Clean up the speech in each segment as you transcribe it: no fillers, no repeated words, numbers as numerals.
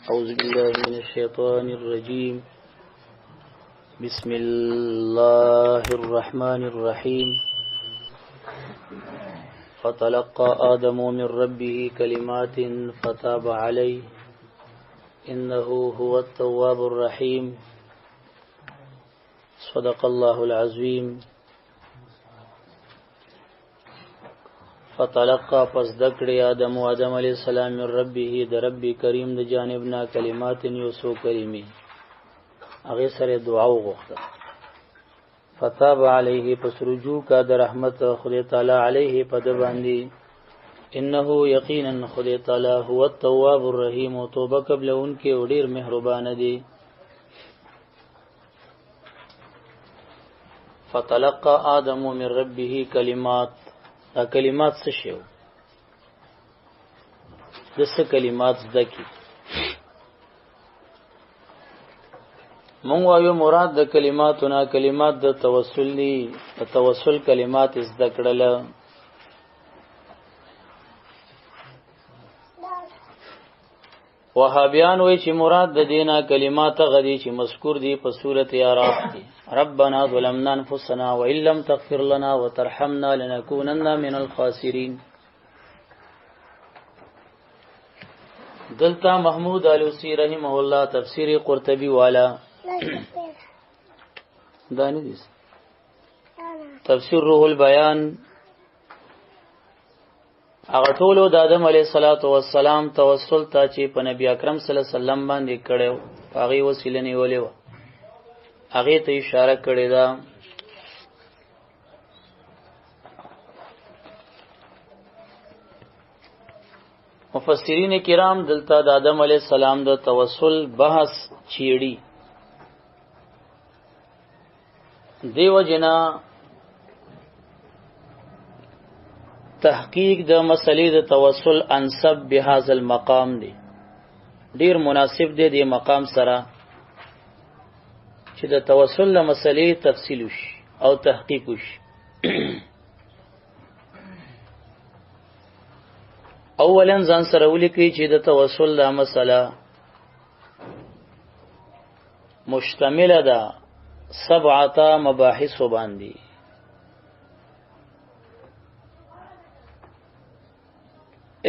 أعوذ بالله من الشيطان الرجيم. بسم الله الرحمن الرحيم. فتلقى آدم من ربه كلمات فتاب عليه إنه هو التواب الرحيم. صدق الله العظيم. فتلقى پس دکڑی آدم علیہ السلام من ربه د رب کریم د جانبنا کلمات یوسو کریمی اغه سره دعا وغوښته. فتاب علیه پس رجوع کا د رحمت خدای تعالی علیه پد باندې انه یقینا خدای تعالی هو التواب الرحیم او توبه قبل ان کې ډیر مهربان دی. فتلقى آدم من ربه کلمات. دا کلمات څه شی و؟ د څه کلمات زده کی؟ مونږ وایو مراد د کلماتونه کلمات د توسل دي. د توسل کلمات زده کړل. وهابیان وایي چې مراد د دینه کلمات غدي چې مذکور دي په سورته اعراف کې. ربنا ظلمنا انفسنا وان لم تغفر لنا وترحمنا لنكونن من الخاسرين. دلتا محمود علوسی رحمه الله تفسیر قرطبی والا دانی دي تفسیر روح البیان هغه ټولو د آدم علیه السلام توسل ته چې په نبی اکرم صلی الله علیه وسلم باندې کړو هغه وسیله نیولې و هغه ته اشاره کړې ده. مفسرین کرام دلته د آدم علیه السلام د توسل بحث چیړي. دیو جنا تحقیق د مسلې د توسل انسب بهذا المقام دی. ډیر مناسب دی د مقام سره چې د توسل له مسلې تفصیل وشي او تحقیق وشي. اولا ځان سره ولیکي چې د توسل له مسله مشتمله ده 7 مباحث باندې.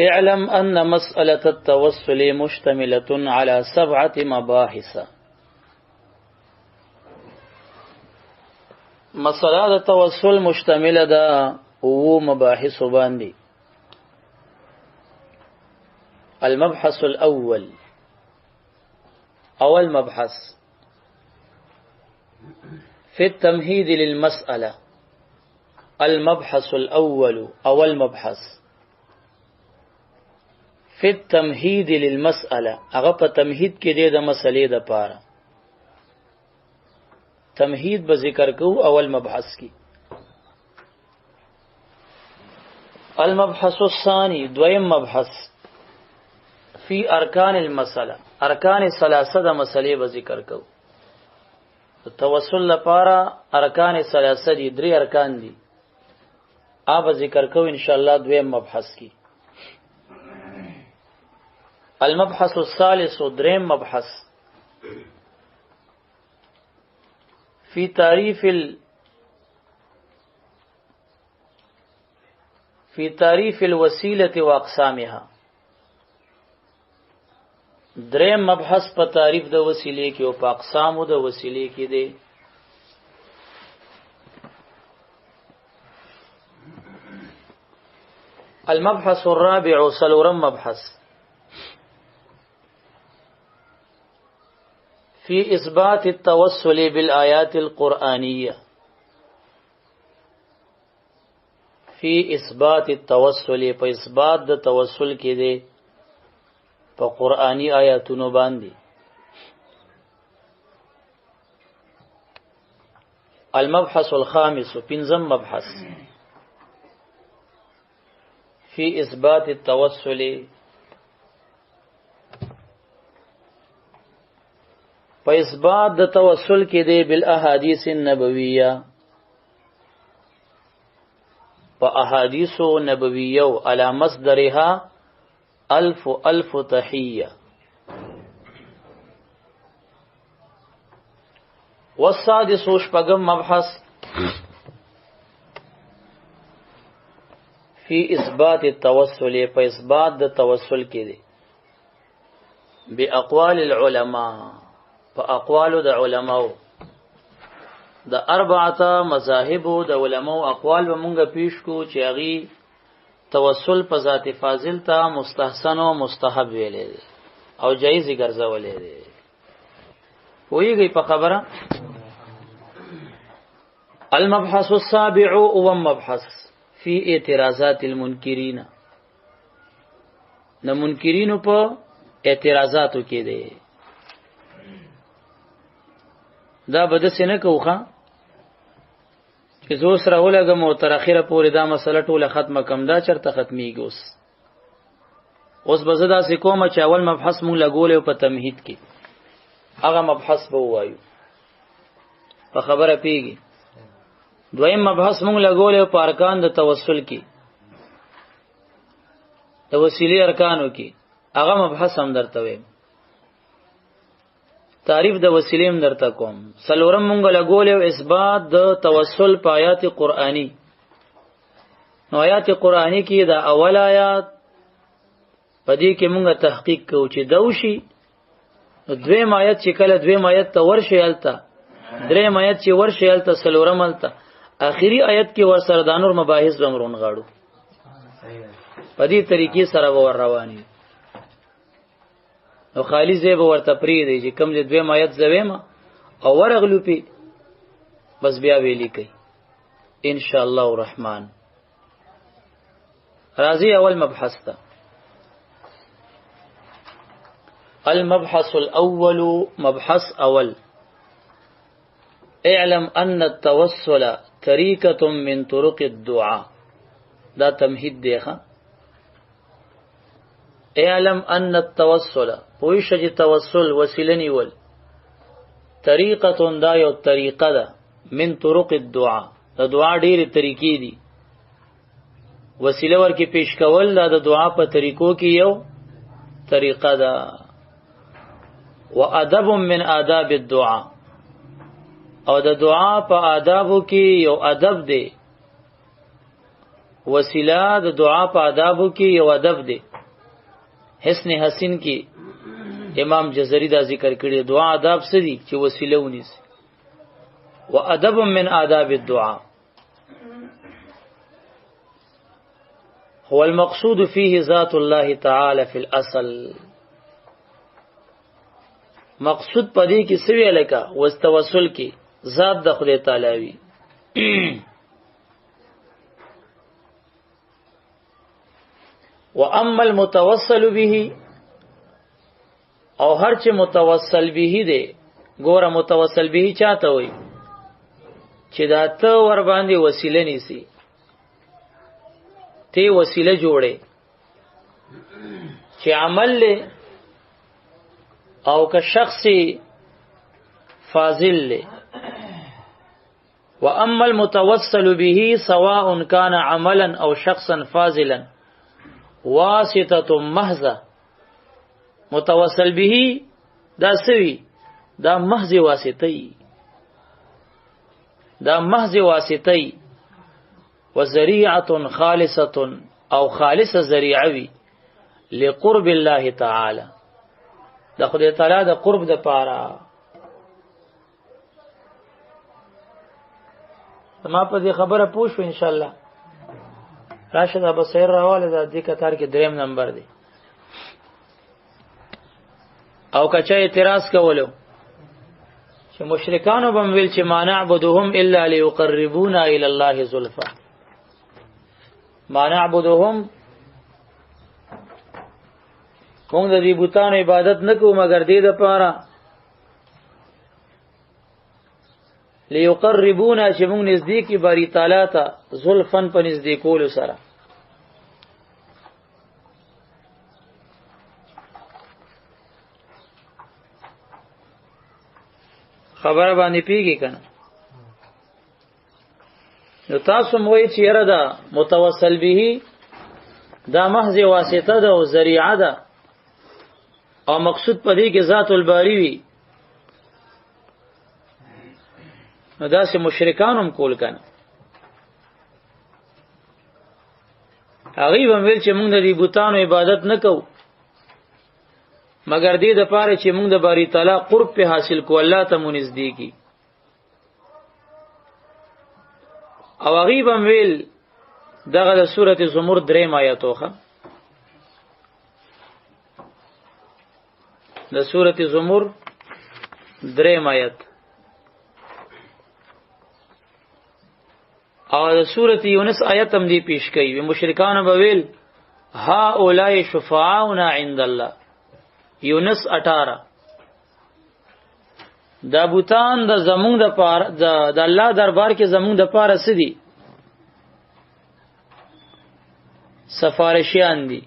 اعلم ان مسألة التوسل مشتملة على 7 مباحث. مسألة التوسل مشتملة ده او مباحث باندې. المبحث الاول اول مبحث في التمهيد للمسألة. المبحث الاول اول مبحث فی التمهید للمسأله هغه په تمهید کې د مسلې د پاره تمهید به ذکر کو اول مبحث کې. المبحث الثاني دویم مبحث فی ارکان المسأله ارکان ثلاثه د مسلې به ذکر کو. توسل لپاره ارکان ثلاثه دي 3 ارکان دي اوب ذکر کو ان شاء الله دویم مبحث کې. المبحث الثالث دریم مبحث فی تعریف الوسیلة واقسامها. دریم مبحث په تعریف د وسیلې کې او په اقسامو د وسیلې کې دی. المبحث الرابع سلورم مبحث في إثبات التوسل بالآيات القرآنية. في إثبات التوسل په اثبات د توسل کې دی په قرآني آیاتونو باندې. المبحث الخامس پنځم مبحث في إثبات التوسل په اثبات د توسل کې دی بالاحاديث النبویه په احادیث نبویه او علی مصدرها الف تحیه والسادس شپږم مبحث فی اثبات التوسل، په اثبات د توسل کې دی باقوال العلماء، په اقوالو د علماو د اربعه مذاهب د علماو اقوال به مونږه پیش کو چې هغه توسل په ذات فاضل ته مستحسن او مستحب ویلې دي او جایز ګرځولې دي. ویږي په خبره. المبحث السابع او مبحث فی اعتراضات المنکرین، د منکرینو په اعتراضاتو کې دی. دا بده سینه کوخه چې زو سره ولګم او تر اخره پورې دا مسله ټوله ختمه کم، دا چرته ختمیږي. اوس بزدا سې کومه چې اول مبحث مونږ لګولې په تمهید کې، هغه مبحث به وایو په خبره پیږي. دویم مبحث مونږ لګولې په ارکان د توسل کې، د وسیلې ارکانو کې، هغه مبحث هم درته ویم. تعریف د وسیلې هم درته کوم. څلورم مونږ لګولې اثبات د توسل په آیات قرآنی. نو آیات قرآنی کې دا اول آیات په دې کې مونږ تحقیق کوو چې دوشي. دویم آیت چې کله دویم آیت ته ورشي الته، دریم آیت چې ورشي الته، څلورم الته، آخري آیت کې ور سره د نور مباحث بمرون غاړو. په دې طریقې سره ور رواني. نو خالی زیب ورته پری دی چې کم دې دویم آیت زویما او ورغلو پی بس بیا ویلی کوي ان شاء الله الرحمن. راضی اول مبحث تا. المبحث الاول، مبحث اول، اعلم ان التوسل طریقه من طرق الدعاء. دا تمهید دیخه. اعلم ان التوسل، پویشه چې توسل وسیله نیول، طریقه دا یو طریقه ده، من طرق الدعاء، د دعا ډېرې طریقې دي. وسیله ورکې پیش کول دا د دعا په طریقو کې یو طریقه ده. وادب من آداب الدعاء، او د دعا په آدابو کې یو ادب دی. وسیله د دعا په آدابو کې یو ادب دی. حسن حسین کی امام جزری دا ذکر کړی دعا آداب سدي چې وسیله ونیسي. وادب من آداب الدعاء هو المقصود فيه ذات الله تعالى في الاصل. مقصود پدې کې سوي لکه واستوسل کې ذات د خدای تعالی وي. واما المتوسل به، او هر چې متوسل به دی، ګوره متوسل به چاته وي چې دا ته ور باندې وسیله نیسی، ته وسیله جوړې چې عمل له او که شخصي فاضل له. واما المتوسل به سواء كان عملا او شخصا فاضلا واسطه محضه. متوسل به دا سوي دا محض واسطه، دا محض واسطه. وذريعه خالصه او خالصه ذریعه وی لقرب الله تعالی، د خدای تعالی د قرب د پاره. ما په دې خبره پوښو ان شاء الله. راشد ابو سیر راواله د دې کتار کې دریم نمبر دی. او کچا اعتراض کولو چې مشرکانو بم ویل چې ما نعبدهم الا ليقربونا الى الله زلفا. ما نعبدهم، موږ د دې بوتانو عبادت نکوو مگر دې د پاره ليقربونا چې موږ نزدیکی باری تعالی ته زلفن په نزدیکولو سره. خبره باندې پیږي کنه. نو تاسو موږ چې یره دا متوسل به دا محض واسطه ده او ذریعه ده، او مقصود پدې کې ذات الباری وي. نو داسې مشرکان هم کول کنه. هغوی به ویل چې موږ د دې بوتانو عبادت نه کوو مگر دې دپاره چې موږ د باری تعالی قرب په حاصل کو، الله ته مو نږدې کی. او هغوی به ویل دغه د سورة زمر 3 آیت وخه، د سورة زمر 3 آیت او د سورة یونس آیت هم دی پیش کوي. مشرکان به ویل ها اولای شفاعاؤنا عند الله، یونس 18. دا بوتان د زمونږ د پاره د الله دربار کې زمونږ د پاره سدي سفارشیان دي.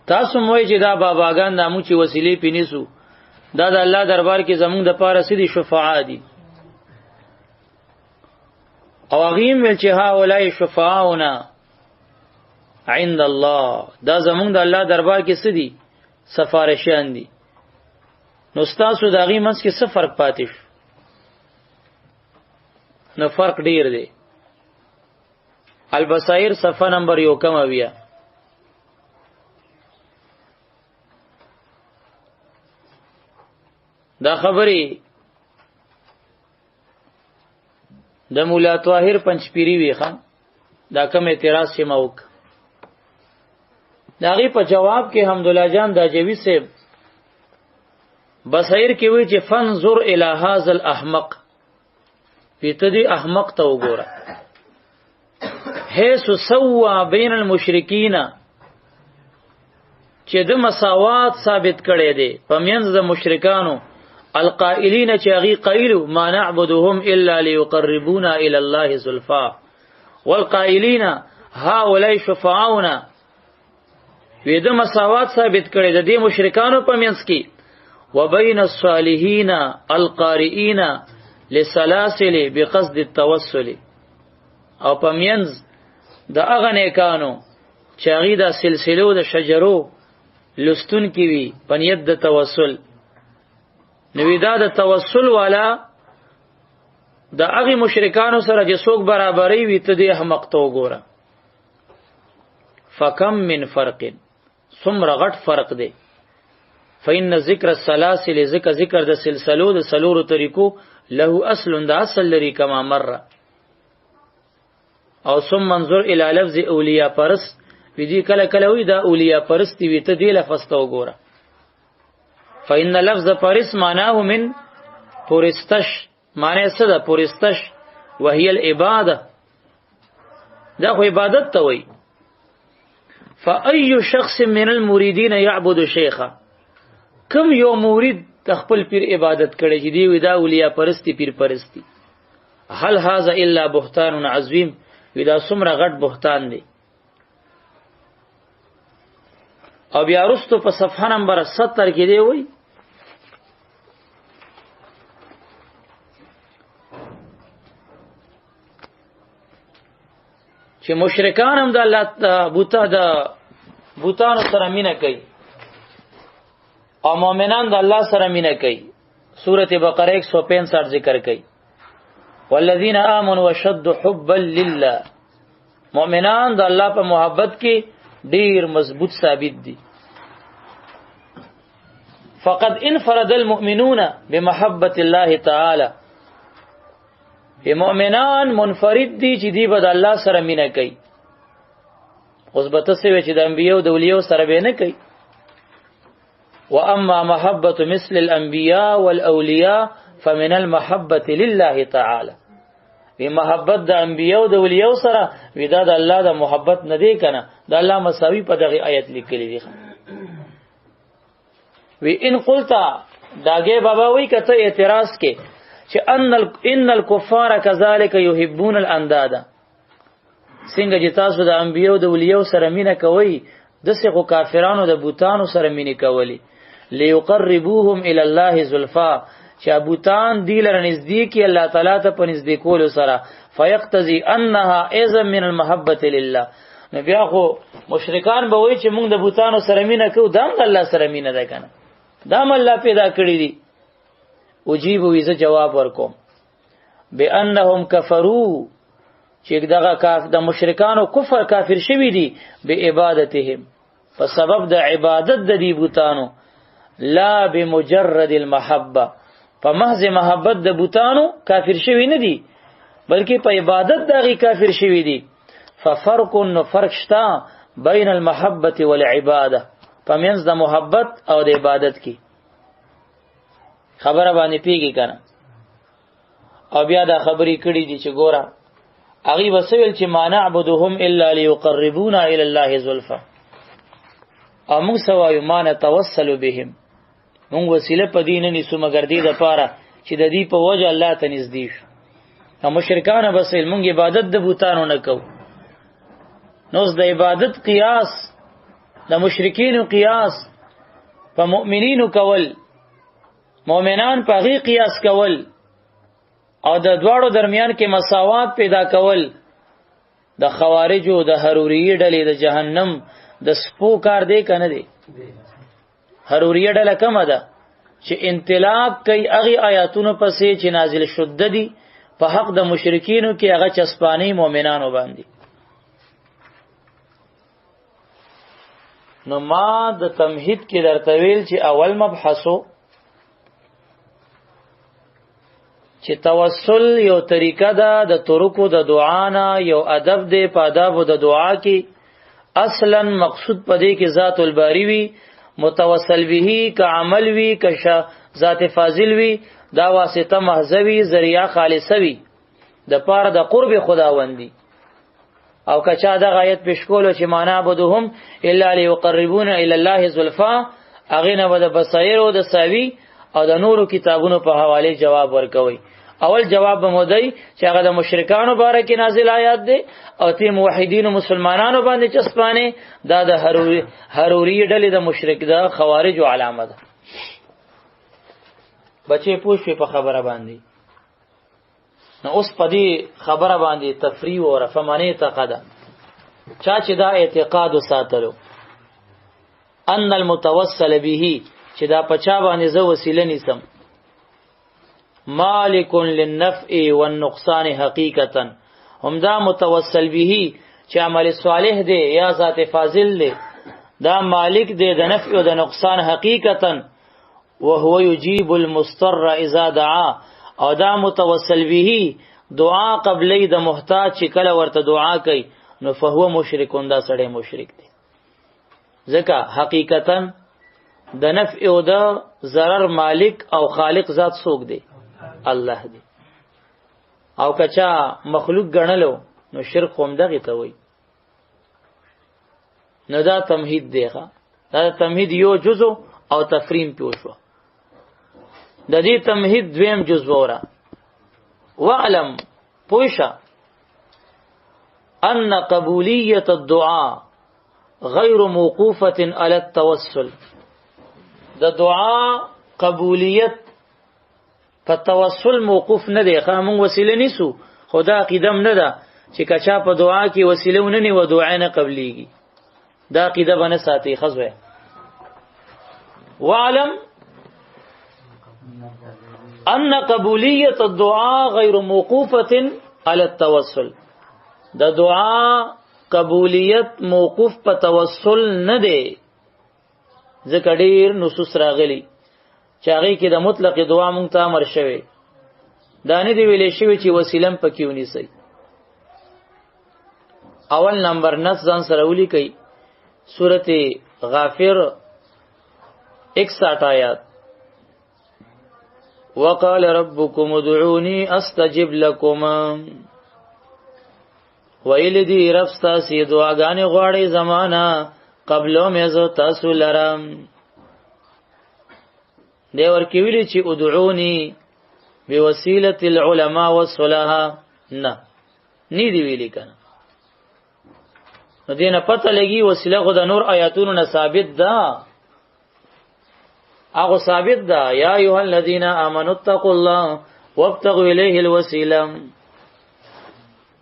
تاسو موږ چې دا باباګان د مو چې وسیلې پینیسو دا د الله دربار کې زمونږ د پاره سدي شفاعا دي. او غیم ول چې ها اولای شفاعاؤنا عند الله، دا زمونږ د الله دربار کې سدي سفارشیان دي. نو تاسو د هغې منځ کې څه فرق پاتې شو؟ نو فرق ډیر دی. البصائر صفحه نمبر 1 دا خبرې د مولا طاهر پنځپيري وی خان دا کوم اعتراض چې موک داغي په جواب کې حمدالله جان داجوی سے بصائر کې وی چې فنظر الى هذا الاحمق، پیتدی احمق ته وګوره، حيث سوا بین المشرکین، چې د مساوات ثابت کړي دي په منځ د مشرکانو القائلین چې هغه قائلو ما نعبدهم الا ليقربونا الى الله زلفا، والقائلین هؤلاء شفاعاؤنا، وی د مساوات ثابت کړي د دې مشرکانو په منځ کې وبین الصالحین القارئین لسلاسل بقصد التوسل، او په منځ د هغه نیکانو چې هغه د سلسلو د شجرو لستون کې وي په نیت د توسل. نو دا د توسل والا د هغه مشرکانو سره چې څوک برابرۍ وي ته دې احمق ته وګوره. فکم من فرق، څومره غټ فرق دی. فإن ذکر السلاسل، ذکر د سلسلو د سلورو طریقو له اصل، د اصل لري کما مره. او ثم منظر الى لفظ اولیاء پرست، وی کله کله وی دا اولیاء پرستی وی ته دی لفظ ته وګوره. فإن لفظ پرست معناه من پرستش، معنی څه ده؟ پرستش وهي العباده، دا خو عبادت ته وی. فأي شخص من المريدين يعبد شيخا، کم یو مرید خپل پیر عبادت کړي چې دی وی دا اولیاء پرستی پیر پرستی. هل هذا الا بهتان عظیم، وی دا څومره غټ بهتان دی. او بیا رستو په صفحه نمبر 70 کې دی وی چې مشرکان هم د الله بوتانو سره مینه کوي او مؤمنان د الله سره مینه کوي. سورۃ بقره 165 ذکر کوي والذین آمنوا وشد حبا لله، مؤمنان د الله په محبت کې ډیر مضبوط ثابت دي. فقد انفرد المؤمنون بمحبت الله تعالی، مؤمنان منفرد دي چې دی به د الله سره مینه کوي. اوس به تاسو وی چې د انبیو د اولیو سره به نه کوي. واما محبت مثل الانبیاء والاولیاء فمن المحبه لله تعالی، وی محبت د انبیو د اولیو سره وی دا د الله د محبت نه دی کنه، د الله مساوی په دغه آیت لیکلی دی. وی ان قلتا داګه بابا وی کته اعتراض کې چې ان الكفار كذلك يحبون الانداد، څنګه چې تاسو د انبیو د اولیو سره مینه کوي دسه خو کافرانو د بوتانو سره مینه کوي. ليقربوهم الى الله زلفا، چې بوتان دی لره نزدیکی الله تعالی ته په نزدیکولو سره. فيقتضي انها ايضا من المحبه لله، نو بیا خو مشرکان به وایي چې موږ د بوتانو سره مینه کوو، دا هم د الله سره مینه ده کنه. دا الله پیدا کړی دي. اجیب ویزه جواب ورکوم بانهم کفروا چې دغه د مشرکانو کفر کافر شوی دي به عبادتهم په سبب د عبادت د دی بوتانو، لا بمجرد المحبه په محض محبت د بوتانو کافر شوی نه دي بلکې په عبادت دغه کافر شوی دي. ففرق نو فرق شتا بین المحبه والعباده پمنځ د محبت او د عبادت کې. خبره باندې پیږي کنه. او بیا دا خبرې کړي دي چې ګوره هغه وسویل چې ما نعبدهم الا ليقربونا الى الله زلفا، او موږ سوایو ما نتوسل بهم، موږ وسیله په دین نه نیسو مگر دې د پاره چې د دې په وجه الله ته نږدې شو. او مشرکان بسل موږ عبادت د بوتانو نه کوو. نو د عبادت قیاس د مشرکین قیاس په مؤمنینو کول، مؤمنان په غي قیاس کول او د دواړو درمیان کې مساوات پیدا کول د خوارجو د حروریه ډلې د جهنم د سپو کار دی کنه دی. حروریه ډله کومه ده چې انطلاق کوي هغه آیاتونو پسې چې نازل شوه دي په حق د مشرکینو کې هغه چسپانی مؤمنانو باندې. نو ما د تمهید کې درته ویل چې اول مبحثو چې توسل یو طریقه ده د طرقو د دعا نه، یو ادب دی په آدابو د دعا کې. اصلا مقصود پدې کې ذات الباری وی، متوسل به که عمل وی که ذات فاضل وی، دا واسطه محضوی ذریعہ خالصه وی د پاره د قرب خداوندی. او کچا د غایت پیش کولو چې معنا بدهم الا ليقربون الى الله زلفا، اغه نه بد بصیر او د ساوی او د نورو کتابونو په حواله جواب ورکوي. اول جواب بمودی چې هغه د مشرکانو باره کې نازل آیات دي او تی موحدین او مسلمانانو باندې چسپانه دا د حروری ډلې د مشرک د خوارج علامه ده. بچي پوښي په خبره باندې. نو اوس په دې خبره باندې تفریح او رفمانه تقدا چا چې دا اعتقاد ساتلو ان المتوسل به چې دا پچا باندې زو وسیله نیسم مالک للنفع والنقصان حقیقتا، هم دا متوسل به چې عمل صالح دی یا ذات فاضل دی دا مالک دی د نفع او د نقصان حقیقتا، وهو يجيب المضطر اذا دعا، او دا متوسل به دعا قبلی د محتاج چې کله ورته دعا کوي نو فهو مشرکون، دا سړی مشرک دی. ځکه حقیقتا د نفع او د ضرر مالک او خالق ذات څوک دی؟ الله دی. او کچا مخلوق ګڼلو نو شرک هم دغه ته وای. نو دا تمهید دی ښا، دا تمهید یو جزء او تفریم پیوشو. د دې تمهید دویم جزء وره وعلم پوښه ان قبولیه الدعاء غیر موقوفه علی التوسل، د دعا قبولیت په توسل موقوف نه دی. خامون وسیله نیسو، خدا قدم نه ده چې کچا په دعا کې وسیله ونني و دعا نه قبليږي. دا قیده بنه ساتي خزوه. وعلم ان قبولیت الدعاء غیر موقوفه علی التوسل، د دعا قبولیت موقوف په توسل نه دی. ځکه ډیر نصوص راغلي چې هغه کې د مطلق دعا مونږ ته امر شوی، دا نه دی ویلې شوی چې وسیلم پکې ونیسي. اول نمبر نص ځان سره ولي کوي سورته غافر 61 آیات، وقال ربكم ادعوني استجب لكم، ویل دی رب تاسو دعاګانې غواړي زمانہ قبلو مې زو تاسو لرم. دی ورکی ویلی چې ادعونی بوسیله العلماء والصلاح، نه نی دی ویلی کنه. نو دینه پته لګي وسیله خو د نور آیاتونو نه ثابت ده، هغه ثابت ده یا ایها الذین آمنوا اتقوا الله وابتغوا الیه الوسیله.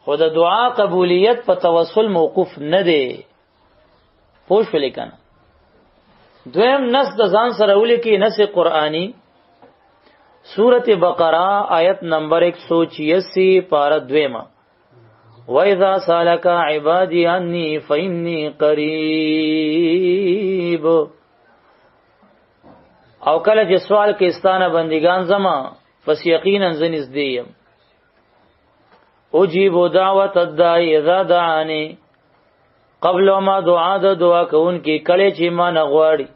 خو د دعا قبولیت په توسل موقوف نه دی. پوښ ولیکنه دویم نص د ځان سره ولیکي نص قرآنی سورۃ بقرہ آیت نمبر 186 پارہ دویمہ وَإِذَا سَأَلَكَ عِبَادِي عَنِّي فَإِنِّي قَرِيبٌ او کله چې سوال کې استانه بندگان زما پس یقینا زنیز دیم اجیب دعوت الداعی اذا دعانی قبل ما دعا د دعا کون کې کله چې ما نغواړي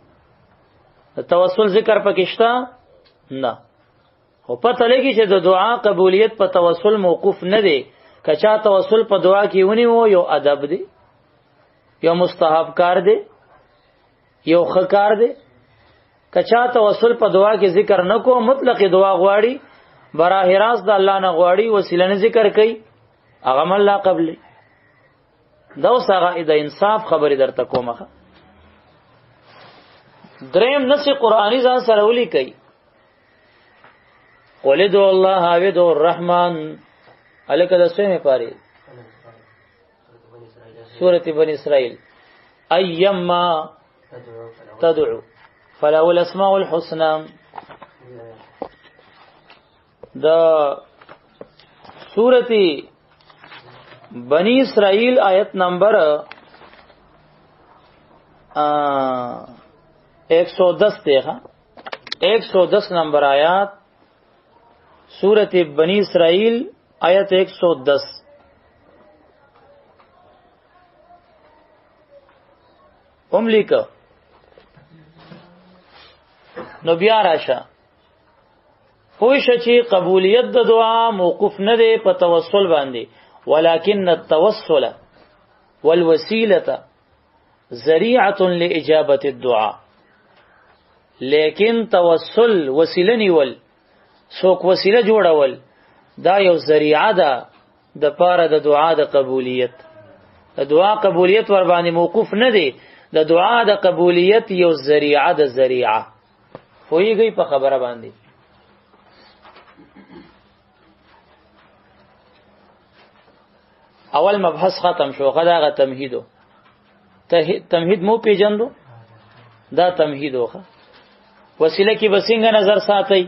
توسل ذکر پکښتا نه خو پته لګي چې د دعا قبولیت په توسل موقوف نه دی کچا توسل په دعا کې ونی وو یو ادب دی یو مستحب کار دی یو ښه کار دی کچا توسل په دعا کې ذکر نکو مطلق دعا غواړي براه راست د الله نه غواړي وسیله نه ذکر کوي هغه الله قبل دا وسغه د انصاف خبره درته کومه دریم نص قرآنی ځان سره ولي کوي قل ادعوا الله او ادعوا الرحمن الک د سومه پاره سورۃ بنی اسرائیل ايما تدعو فله الاسماء الحسنى دا سورۃ بنی اسرائیل آیت نمبر 110 دیکھا 110 نمبر آیات سورۃ بنی اسرائیل آیت 110 املیک نو بیا راشه پوښ چې قبولیت د دعا موقوف نه دی په توسل باندې ولكن التوسل والوسيله ذريعه لاجابه الدعاء لیکن توسل وسیله نیول څوک وسیله جوړول دا یو ذریعہ ده د پاره د دعا د قبولیت د دعا قبولیت ور باندې موقوف نه دی د دعا د قبولیت یو ذریعہ د ذریعہ ویږي په خبره باندې اول مبحث ختم شو غدا تمهیدو تمهید مو پیجندو دا تمهیدو وسیله کی بسنګ نظر ساتي